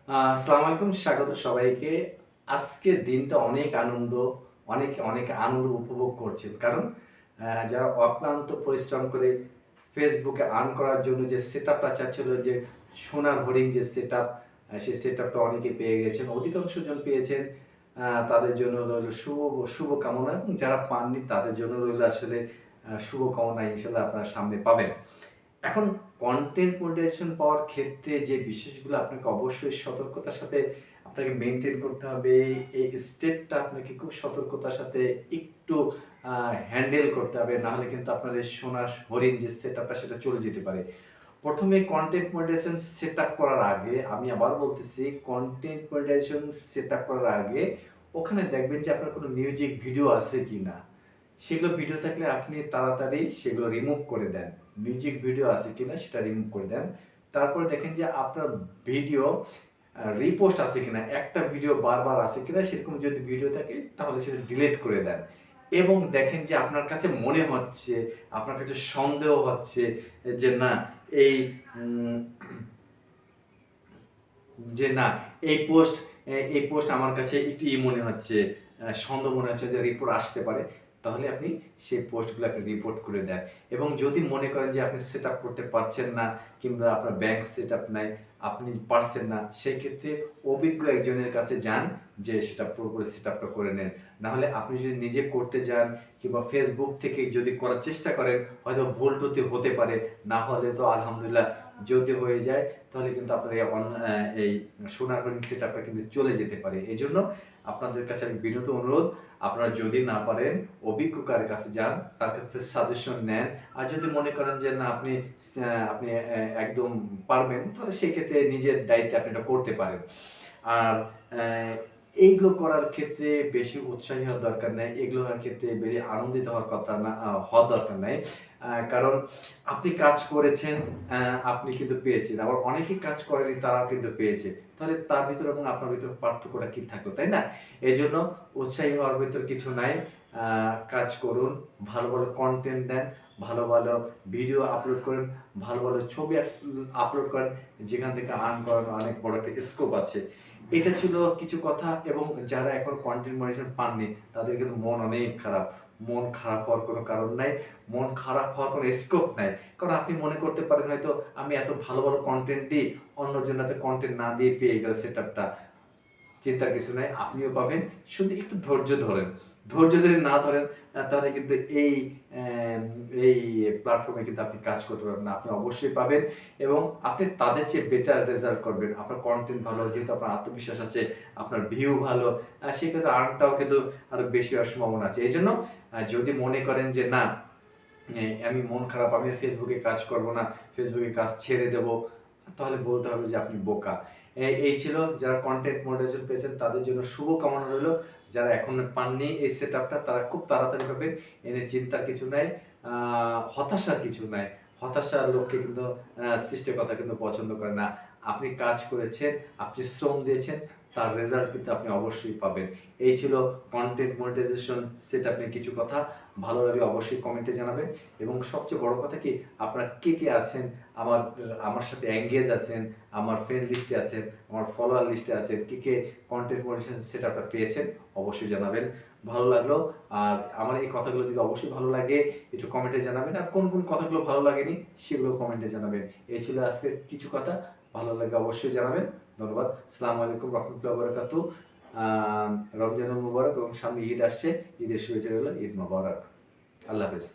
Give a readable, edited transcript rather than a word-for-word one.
আসসালামু আলাইকুম, স্বাগত সবাইকে। আজকের দিনটা অনেক আনন্দ উপভোগ করছেন। কারণ যারা অক্লান্ত পরিশ্রম করে ফেসবুকে আর্ন করার জন্য যে সেটআপটা চাচ্ছিল, যে সোনার হরিণ যে সেটআপ, সেই সেটআপটা অনেকে পেয়ে গেছেন। অধিকাংশ জন পেয়েছেন। তাদের জন্য রইল শুভকামনা, এবং যারা পাননি তাদের জন্য রইল আসলে শুভকামনা, ইনশাআল্লাহ আপনারা সামনে পাবেন। এখন কনটেন্ট মনিটাইজেশন পাওয়ার ক্ষেত্রে যে বিষয়গুলো আপনাকে অবশ্যই সতর্কতার সাথে আপনাকে মেইনটেইন করতে হবে, এই স্টেপটা আপনাকে খুব সতর্কতার সাথে একটু হ্যান্ডেল করতে হবে। নাহলে কিন্তু আপনার এই সোনার হরিণ যে সেটআপটা সেটা চলে যেতে পারে। ১ম এ কনটেন্ট মনিটাইজেশন সেটআপ করার আগে, আমি আবার বলতেছি, কনটেন্ট মনিটাইজেশন সেটআপ করার আগে ওখানে দেখবেন যে আপনার কোনো মিউজিক ভিডিও আছে কিনা। সেগুলো ভিডিও থাকলে আপনি তাড়াতাড়ি সেগুলো রিমুভ করে দেন। মিউজিক ভিডিও আছে কিনা সেটা রিমুভ করে দেন। তারপরে দেখেন যে আপনার ভিডিও রিপোস্ট আছে কিনা, একটা ভিডিও বারবার আছে কিনা, সেরকম যদি ভিডিও থাকে তাহলে সেটা ডিলিট করে দেন। এবং দেখেন যে আপনার কাছে মনে হচ্ছে, আপনার কাছে সন্দেহ হচ্ছে যে না, এই উম যে না, এই পোস্ট আমার কাছে একটু মনে হচ্ছে, সন্দেহ মনে হচ্ছে যে রিপোর্ট আসতে পারে। তাহলে আপনি সেই পোস্টগুলো আপনি রিপোর্ট করে দেন। এবং যদি মনে করেন যে আপনি সেটআপ করতে পারছেন না, কিংবা আপনার ব্যাংক সেটআপ নাই, আপনি পারছেন না, সেক্ষেত্রে অভিজ্ঞ একজনের কাছে যান, যে সেটা পুরোপুরি সেটআপটা করে নেন। নাহলে আপনি যদি নিজে করতে যান, কিংবা ফেসবুক থেকে যদি করার চেষ্টা করেন, হয়তো ভুল ত্রুটি হতে পারে। না হলে তো আলহামদুলিল্লাহ, যদি হয়ে যায় তাহলে কিন্তু আপনার এই সোনার হরিণ সেটআপটা কিন্তু চলে যেতে পারে। এজন্য আপনাদের কাছে আমি বিনীত অনুরোধ, আপনারা যদি না পারেন অভিজ্ঞ কারো কাছে যান, তার কাছ থেকে সাজেশন নেন। আর যদি মনে করেন যে না, আপনি একদম পারবেন, তাহলে সেক্ষেত্রে নিজের দায়িত্বে আপনি এটা করতে পারেন। আর এইগুলো করার ক্ষেত্রে বেশি উৎসাহী হওয়ার দরকার নাই। এগুলো হওয়ার ক্ষেত্রে বেশি আনন্দিত হওয়ার কথা না, হওয়ার দরকার নাই। কারণ আপনি কাজ করেছেন, আপনি কিন্তু পেয়েছেন। আবার অনেকেই কাজ করেনি, তারাও কিন্তু পেয়েছে। তাহলে তার ভিতরে এবং আপনার ভিতরে পার্থক্যটা কি থাকলো, তাই না? এজন্য উৎসাহী হওয়ার ভিতর কিছু নাই। আ কাজ করুন, ভালো কনটেন্ট দেন, ভালো ভিডিও আপলোড করেন, ভালো ছবি আপলোড করেন, যেখান থেকে আর্ন করার অনেক বড় একটা স্কোপ আছে। এটা ছিল কিছু কথা। এবং যারা এখন কনটেন্ট মনিটাইজেশন পাননি, তাদের কিন্তু মন অনেক খারাপ। মন খারাপ হওয়ার কোনো কারণ নাই। মন খারাপ হওয়ার কোনো স্কোপ নাই। কারণ আপনি মনে করতে পারেন হয়তো, আমি এত ভালো কনটেন্ট দিই, অন্যজন এত কনটেন্ট না দিয়ে পেয়ে গেল সেটআপটা। চিন্তার কিছু নাই, আপনিও পাবেন। শুধু একটু ধৈর্য ধরেন। ধৈর্য যদি না ধরেন, তাহলে কিন্তু অ্যাম এই প্ল্যাটফর্মে কিন্তু আপনি কাজ করতে পারবেন না। আপনি অবশ্যই পাবেন, এবং আপনি তাদের চেয়ে বেটার রেজাল্ট করবেন। আপনার কনটেন্ট ভালো, যেহেতু আপনার আত্মবিশ্বাস আছে, আপনার ভিউ ভালো, সেক্ষেত্রে আর্নটাও কিন্তু আরো বেশি হওয়ার সম্ভাবনা আছে। এইজন্য যদি মনে করেন যে না, আমি মন খারাপ, আমি আর ফেসবুকে কাজ করব না, ফেসবুকে কাজ ছেড়ে দেব, তাহলে বলতে হবে যে আপনি বোকা। এই ছিল, যারা কনটেন্ট মনিটাইজেশন পেয়েছেন তাদের জন্য শুভকামনা রইলো। যারা এখনো পাননি এই সেটআপটা, তারা খুব তাড়াতাড়ি পাবেন। এ নিয়ে চিন্তার কিছু নাই, আ হতাশার কিছু নাই। হতাশার লোককে কিন্তু সৃষ্টিকর্তা কিন্তু পছন্দ করে না। আপনি কাজ করেছেন, আপনি শ্রম দিয়েছেন, তার রেজাল্ট কিন্তু আপনি অবশ্যই পাবেন। এই ছিল কনটেন্ট মনিটাইজেশন সেটআপ নিয়ে কিছু কথা। ভালো লাগলে অবশ্যই কমেন্টে জানাবেন। এবং সবচেয়ে বড় কথা কি, আপনারা কে আছেন, আমার আমার সাথে এঙ্গেজ আছেন, আমার ফ্রেন্ড লিস্টে আছেন, আমার ফলোয়ার লিস্টে আছেন, কে কনটেন্ট মনিটাইজেশন সেটআপটা পেয়েছেন, অবশ্যই জানাবেন। ভালো লাগলো। আর আমার এই কথাগুলো যদি অবশ্যই ভালো লাগে, একটু কমেন্টে জানাবেন। আর কোন কথাগুলো ভালো লাগেনি, সেগুলো কমেন্টে জানাবেন। এই ছিল আজকের কিছু কথা। ভালো লাগলে অবশ্যই জানাবেন। ধন্যবাদ। আসসালামু আলাইকুম রহমতুল্লাহি ওয়া বারাকাতুহু। আ রমজানুল মুবারক, এবং সামনে ঈদ আসছে। ঈদের শুভেচ্ছা রইলো। ঈদ মোবারক। আল্লাহ হাফেজ।